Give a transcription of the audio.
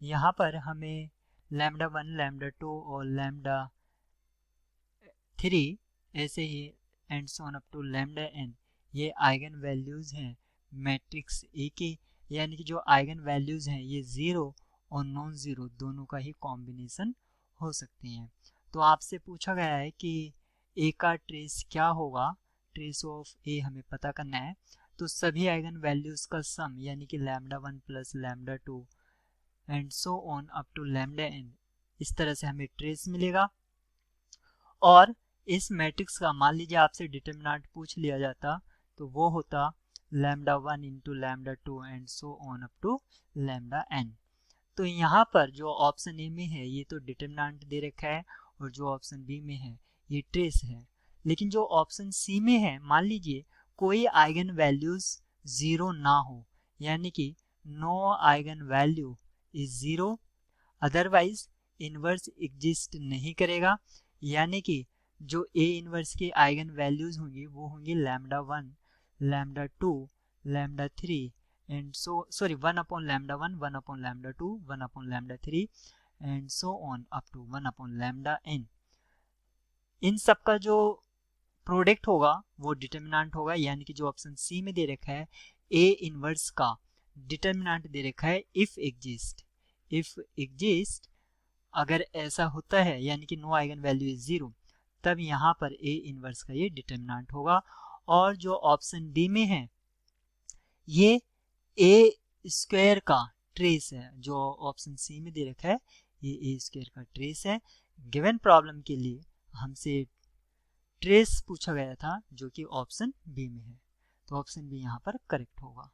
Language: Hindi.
यहाँ पर हमें लैम्डा 1, लैम्डा 2 और लैम्डा 3 ऐसे ही and so on up to lambda n ये आइगन वैल्यूज हैं मैट्रिक्स ए के, यानी कि जो आइगन वैल्यूज हैं ये जीरो और नॉन जीरो दोनों का ही कॉम्बिनेशन हो सकती हैं। तो आपसे पूछा गया है कि ए का ट्रेस क्या होगा, ट्रेस ऑफ ए हमें पता करना है। तो सभी आइगन वैल्यूज का सम यानी कि lambda 1 plus lambda 2 and so on up to lambda n, इस तरह से हमें ट्रेस मिलेगा। और इस मैट्रिक्स का मान लीजिए आपसे डिटरमिनेंट पूछ लिया जाता तो वो होता lambda 1 into lambda 2 and so on up to lambda n। तो यहाँ पर जो ऑप्शन ए में है ये तो डिटरमिनेंट दे रखा है और जो ऑप्शन बी में है ये ट्रेस है। लेकिन जो ऑप्शन सी में है, मान लीजिए कोई आइगन वैल्यूज जीरो ना हो, यानी कि no eigen value is zero, otherwise inverse exist नहीं करेगा, यानी कि जो ए इनवर्स के आइगन वैल्यूज होंगी वो होंगी lambda 1, lambda 2, lambda 3 and sorry 1 upon lambda 1, 1 upon lambda 2, 1 upon lambda 3 and so on up to 1 upon lambda n। इन सब का जो प्रोडक्ट होगा वो डिटरमिनेंट होगा, यानी कि जो ऑप्शन सी में दे रखा है ए इनवर्स का डिटरमिनेंट दे रखा है इफ एग्जिस्ट। इफ एग्जिस्ट अगर ऐसा होता है यानी कि no eigen value is zero, तब यहाँ पर ए इनवर्स का ये डिटरमिनेंट होगा। और जो ऑप्शन डी में है ये ए स्क्वायर का ट्रेस है, जो ऑप्शन सी में दे रखा है ये ए स्क्वायर का ट्रेस है। गिवन प्रॉब्लम के लिए हमसे ट्रेस पूछा गया था जो कि ऑप्शन बी में है, तो ऑप्शन बी यहाँ पर करेक्ट होगा।